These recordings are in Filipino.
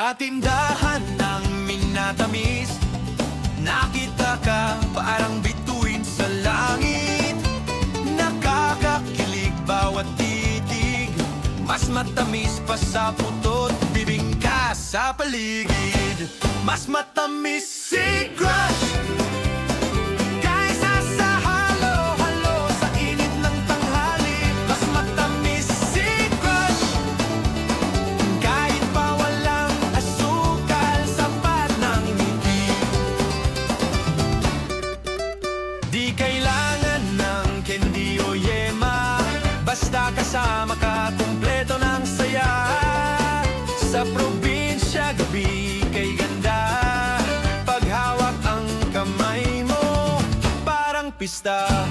Sa tindahan ng minatamis, nakita ka parang bituin sa langit. Nakakakilig bawat titig, mas matamis pa sa putot, bibingka sa paligid. Mas matamis si Crush kaysa sa halo-halo sa init ng tanghali. Mas matamis si Crush kahit pa walang asukal, sapat ng ngiti. Di kailangan ng candy o yema, basta kasama ka, kumpleto ng saya. Sa probinsya, gabi kay ganda, paghawak ang kamay mo, parang pista.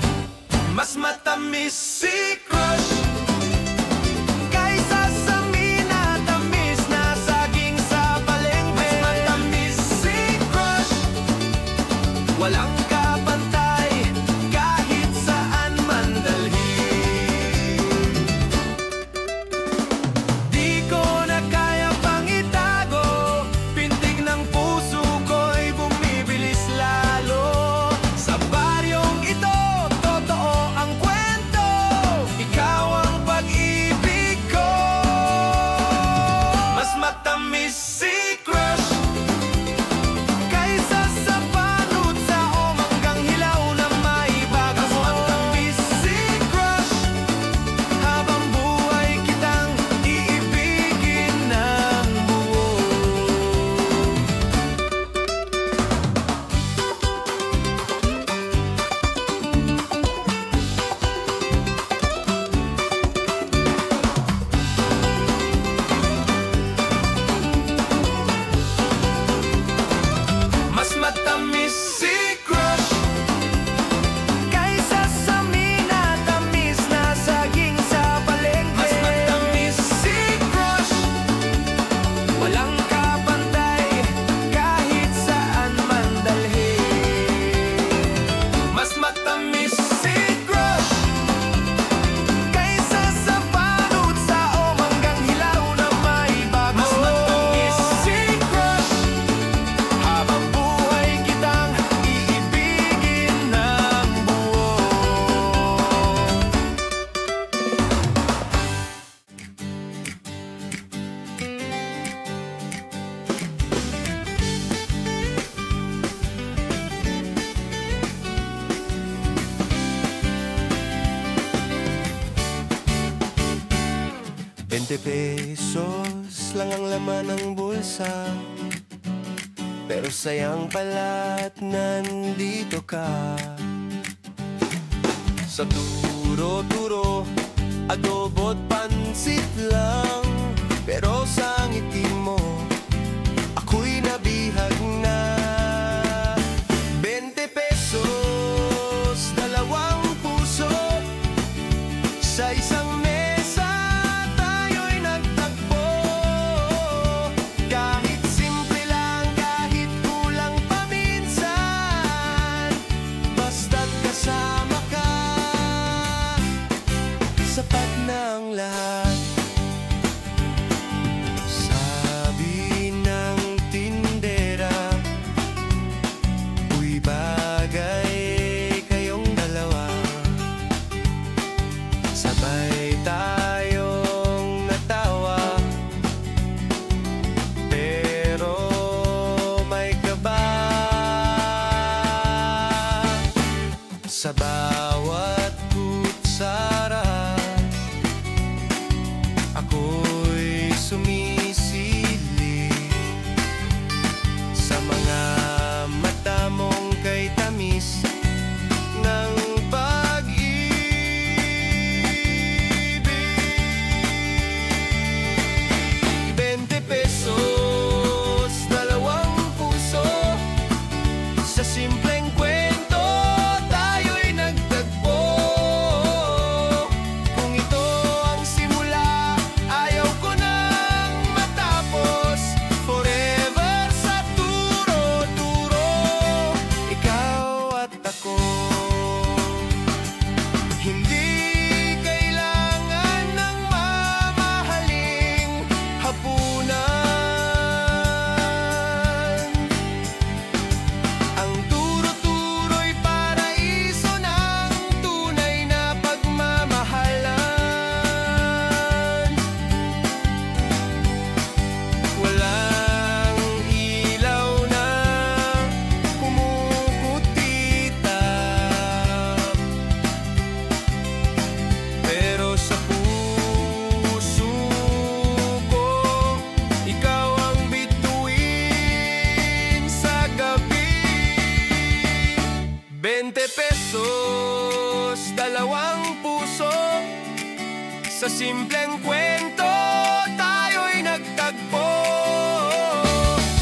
Mas matamis si Crush kaysa sa minatamis na saging sa palengke. Mas matamis si Crush, walang kapantay kahit saan man dalhin. Di ko na kaya pang itago, pintig ng puso ko'y bumibilis lalo. Sa baryong ito, totoo ang kwento, ikaw ang pag-ibig ko. Mas matamis si Crush kaysa sa panut sa o manggang hilaw na may bago. Mas matamis si Crush, habang buhay kitang iibigin ng buo. Mas matamis si Crush kaysa sa minatamis na saging sa palengke. Mas matamis si Crush, walang kapantay kahit saan man dalhin. Mas matamis si Crush kaysa sa panut sa o manggang hilaw na may bago. Mas matamis si Crush, habang buhay kitang iibigin ng buo. ₱20 lang ang laman ng bulsa, pero sayang pala't nandito ka. Sa turo-turo, adobo't pansit lang, pero sa ngiti mo, ako'y nabihag na. ₱20, dalawang puso, sa isang mesa tayo'y nagtagpo. Kahit simple lang, kahit kulang paminsan, basta't kasama ka, sapat na ang lahat. Sabi ng tindera, uy bagay kayong dalawa. Sabay tayong natawa, pero may kaba. Sa bawat kutsara, ako'y sumisili sa mga mata mong kay tamis ng pag-ibig. ₱20, dalawang puso, sa simpleng kwento tayo'y nagtagpo. Sa simpleng kwento tayo'y nagtagpo.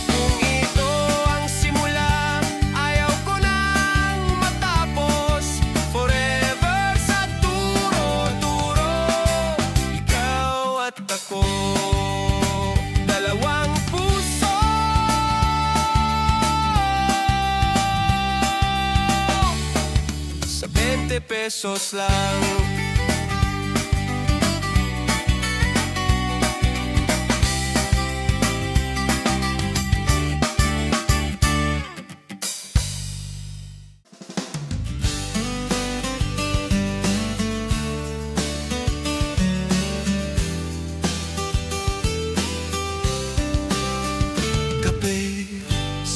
Kung ito ang simula, ayaw ko nang matapos. Forever sa turo-turo, ikaw at ako, dalawang puso. Sa 20 pesos lang.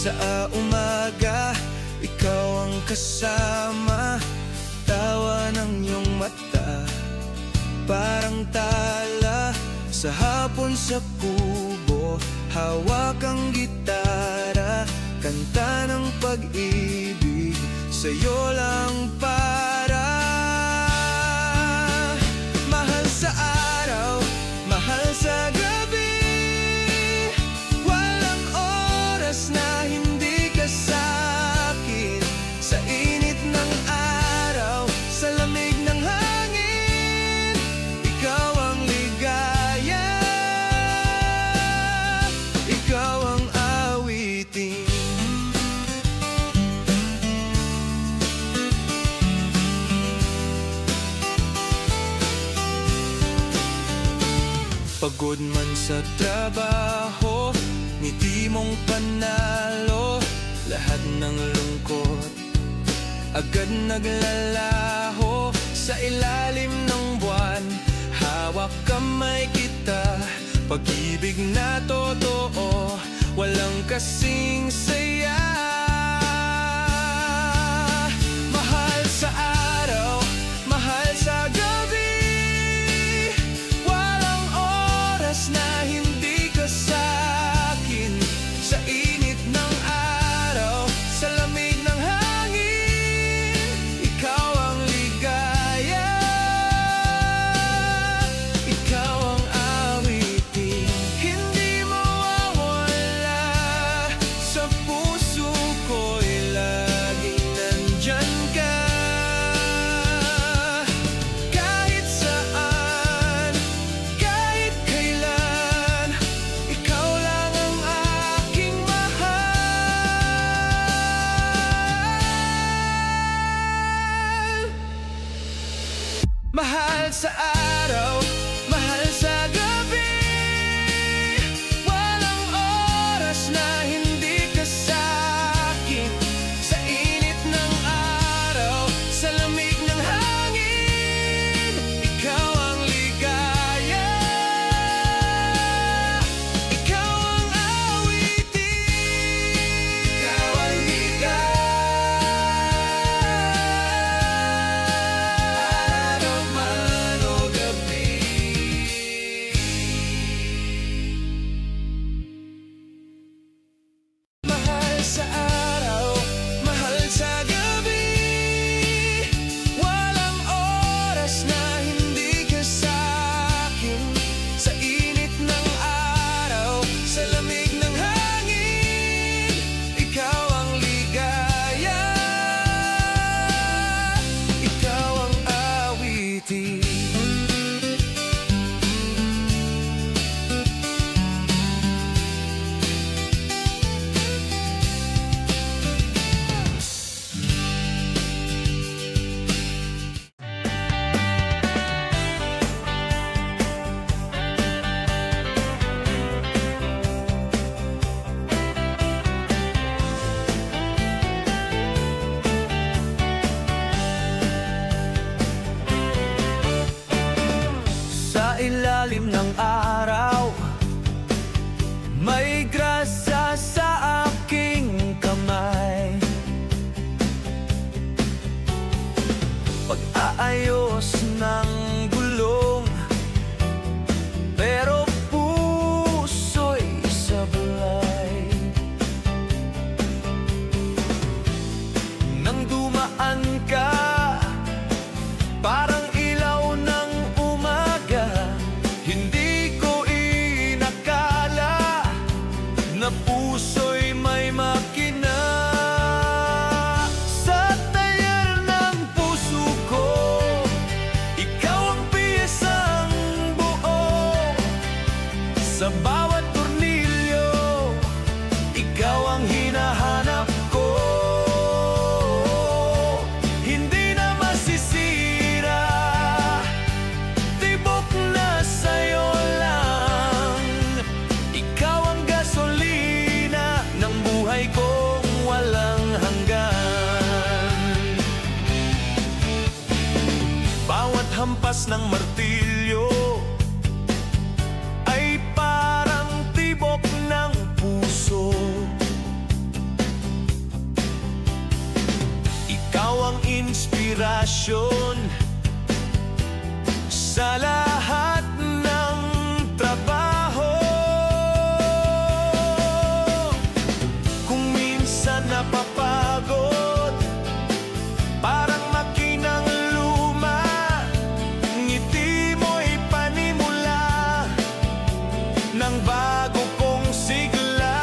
Sa umaga, ikaw ang kasama. Tawa ng iyong mata, parang tala. Sa hapon sa kubo, hawak ang gitara. Kanta ng pag-ibig, sa'yo lang para. Mahal sa araw, mahal sa gabi, walang oras na hindi ka sa'kin. Sa init ng araw, sa lamig ng hangin, ikaw ang ligaya, ikaw ang awitin. Pagod man sa trabaho, ngiti mong panalo. Lahat ng lungkot agad naglalaho. Sa ilalim ng buwan, hawak kamay kita. Pag-ibig na totoo, walang kasing saya. Mahal sa araw, mahal sa gabi, walang oras na hindi ka sa'kin. Sa init ng araw, sa lamig ng hangin, ikaw ang ligaya, ikaw ang awitin. Hindi mawawala sa puso ko'y laging nandyan ka. Kahit saan, kahit kailan, ikaw lang ang aking mahal. Mahal sa araw, mahal sa gabi, walang oras na hindi ka sa'kin. Sa init ng araw, sa lamig ng hangin, ikaw ang ligaya, ikaw ang awitin. Ikaw ang araw man o gabi. Mahal sa araw, mahal sa gabi, walang oras na hindi ka sa'kin. Sa init ng araw, sa lamig ng hangin, ikaw ang ligaya, ikaw ang awitin. Sa ilalim ng araw, may grasa sa aking kamay. Pag-aayos ng gulong, pero puso'y sablay. Nang dumaan ka, parang ilaw ng umaga, hampas ng martilyo ay parang tibok ng puso. Ikaw ang inspirasyon sa lahat ng trabaho. Kung minsan napapagod, parang makinang luma, ngiti mo'y panimula ng bago kong sigla.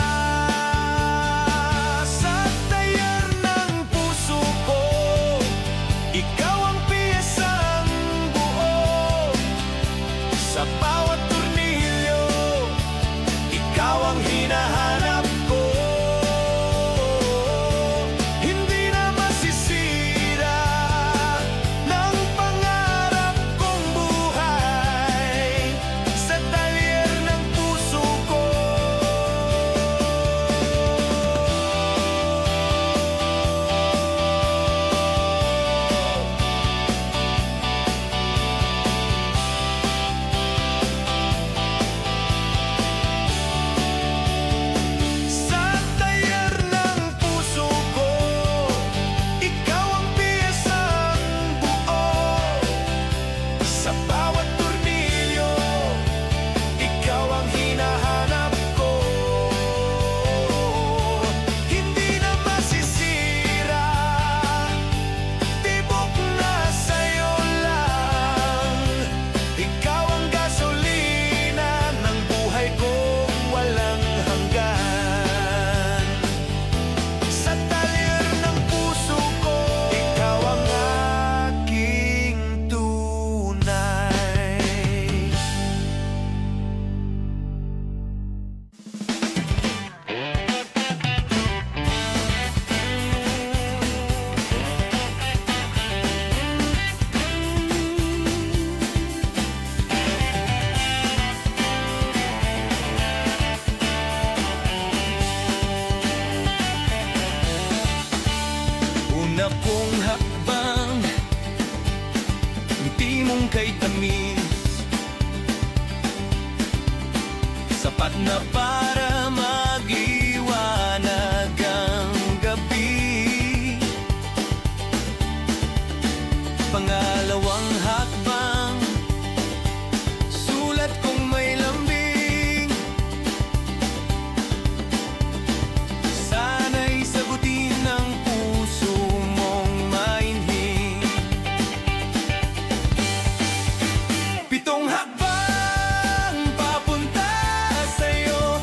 Sa tayer ng puso ko, ikaw ang piyesang buo. Sa bawat tornilyo, ikaw ang hinahanap ko. Hindi na masisira ng pangarap kong buhay sa talyer ng puso ko. Sa tayer ng puso ko, ikaw ang piyesang buo. Sa bawat tornilyo, ikaw ang hinahanap ko. Hindi na masisira, tibok na sa'yo lang. Ikaw ang gasolina ng buhay kong walang hanggan. Sa talyer ng puso ko, ikaw ang aking tunay. Una kong hakbang, ngiti mong kay tamis, sapat na para mag-iwanag ang gabi. Pangalawang hakbang, sulat kong may lambing, sana'y sagutin ng puso mong mainhin. Pitong hakbang papunta sa'yo,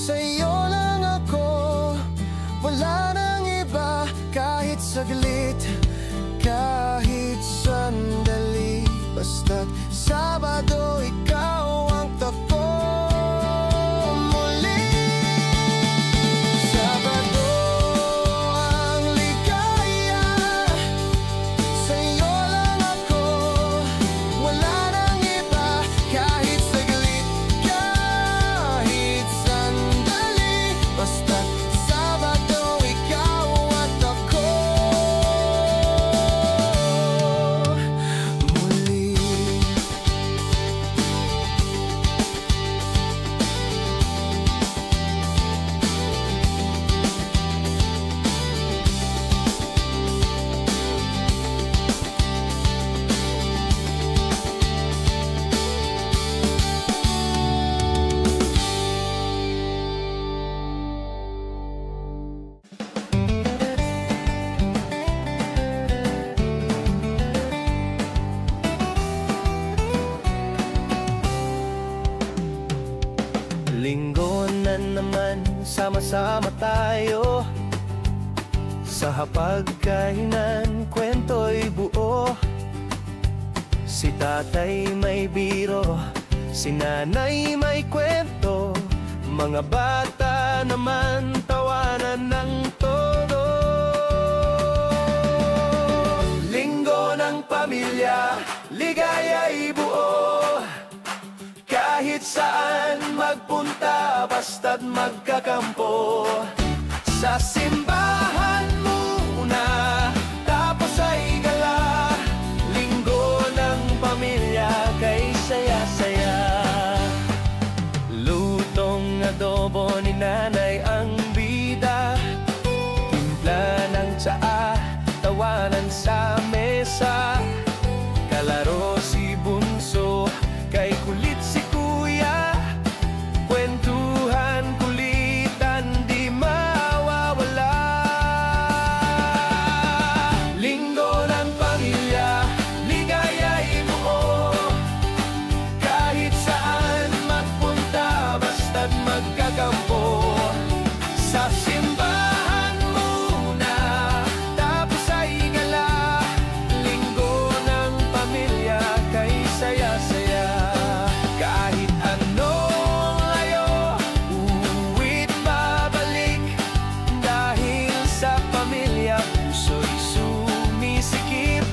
sa'yo lang ako, wala nang iba. Kahit saglit, kahit sandali, basta't Sabado ikaw ang tako. Muli Sabado ang ligaya, sa'yo lang ako, wala nang iba. Kahit saglit, kahit sandali, basta't Sabado ikaw at ako. Muli Linggo na naman, sama-sama tayo sa hapagkainan, kwento'y buo. Si tatay may biro, si nanay may kwento, mga bata naman tawanan ng todo. Linggo ng pamilya, ligaya'y buo. Kahit saan magpunta, basta't magkakampo. Sa simbahan muna, tapos ay gala. Linggo ng pamilya, kay saya-saya. Lutong adobo ni nanay ang bida, timpla ng tsaa, tawanan sa mesa. Kalaro si bunso, kay kulit si kuya, kwentuhan, kulitan, di mawawala. Linggo ng pamilya, ligaya'y buo. Kahit saan magpunta, basta't magkakampo. Sa simbahan muna, tapos ay gala. Linggo ng pamilya, kay saya-saya. Kahit anong layo, uuwi't babalik. Dahil sa pamilya, puso'y sumisikip.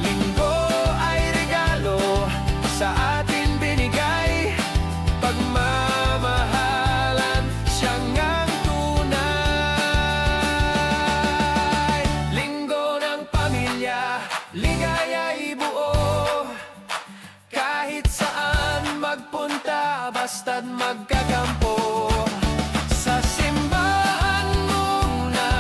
Linggo ay regalo sa atin binigay. Pagmamahalan, siyang ang tunay. Linggo ng pamilya, ligaya'y buo. Kahit saan magpunta, basta't magkakampo. Sa simbahan muna,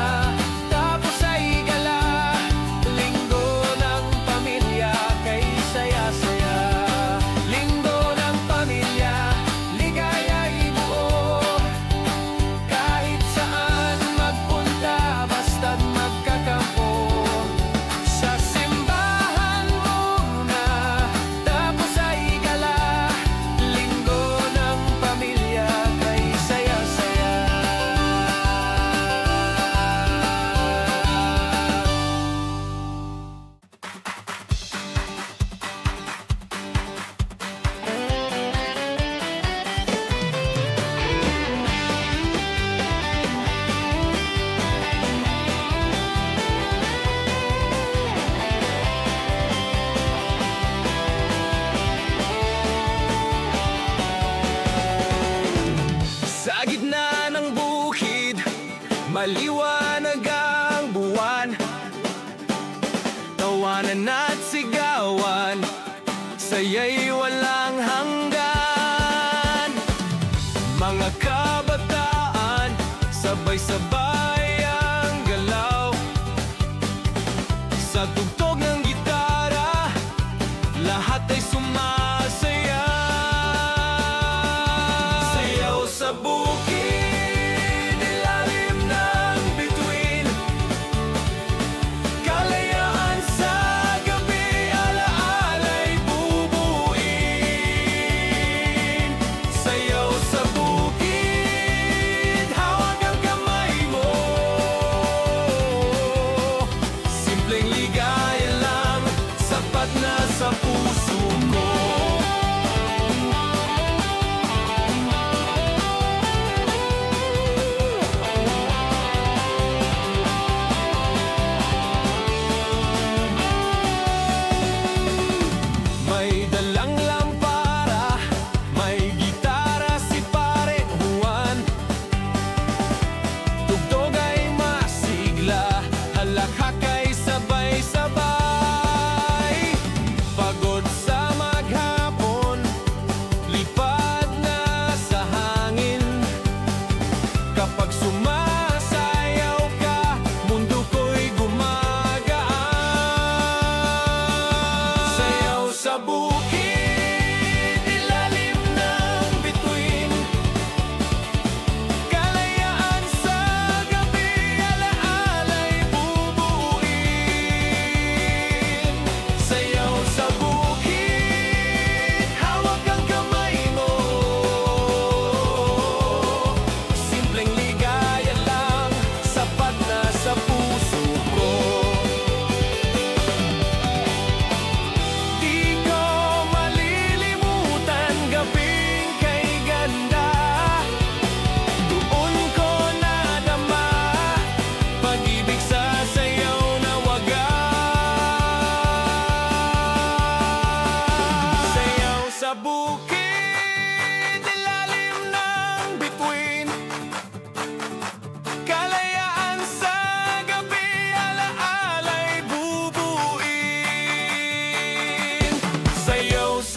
tapos ay gala. Linggo ng pamilya, kay saya-saya. Linggo ng pamilya, ligaya'y buo. Kahit saan magpunta, basta't magkakampo. Sa simbahan muna, tapos ay gala. Linggo ng pamilya, kay saya-saya. Sa gitna ng bukid, maliwanag ang buwan. Tawanan at sigawan, saya'y walang hanggan. Mga kabataan, sabay-sabay ang galaw. Sa tugtog ng gitara, lahat ay sumasaya. Sayaw sa bukid, ilalim ng bituin. Kalayaan sa gabi, alaala'y bubuin. Sayaw sa bukid,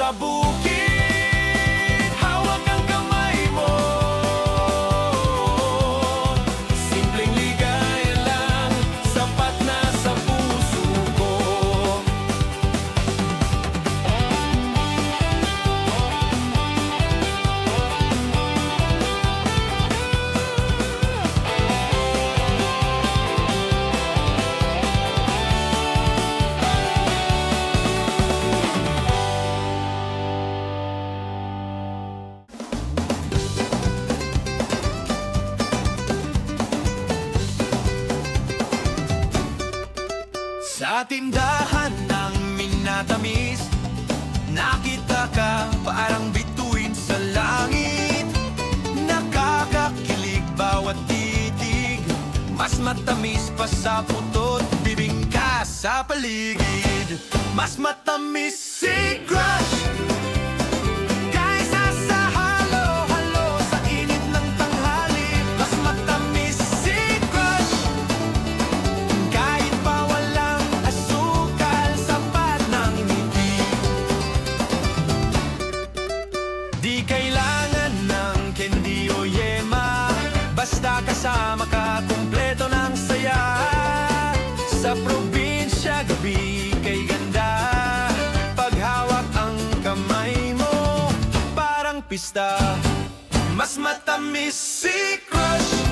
sa bukid, hawak ang kamay mo. Simpleng ligaya lang, sapat na sa puso ko. Sa tindahan ng minatamis, nakita ka parang bituin sa langit. Nakakakilig bawat titig, mas matamis pa sa puto't bibingka sa paligid. Mas matamis si Crush kaysa sa halo-halo sa init ng tanghali. Mas matamis si Crush kahit pa walang asukal, sapat ng ngiti. Di kailangan ng candy o yema, basta kasama ka, kumpleto ng saya. Sa probinsya, gabi kay ganda, paghawak ang kamay mo, parang pista. Mas matamis si Crush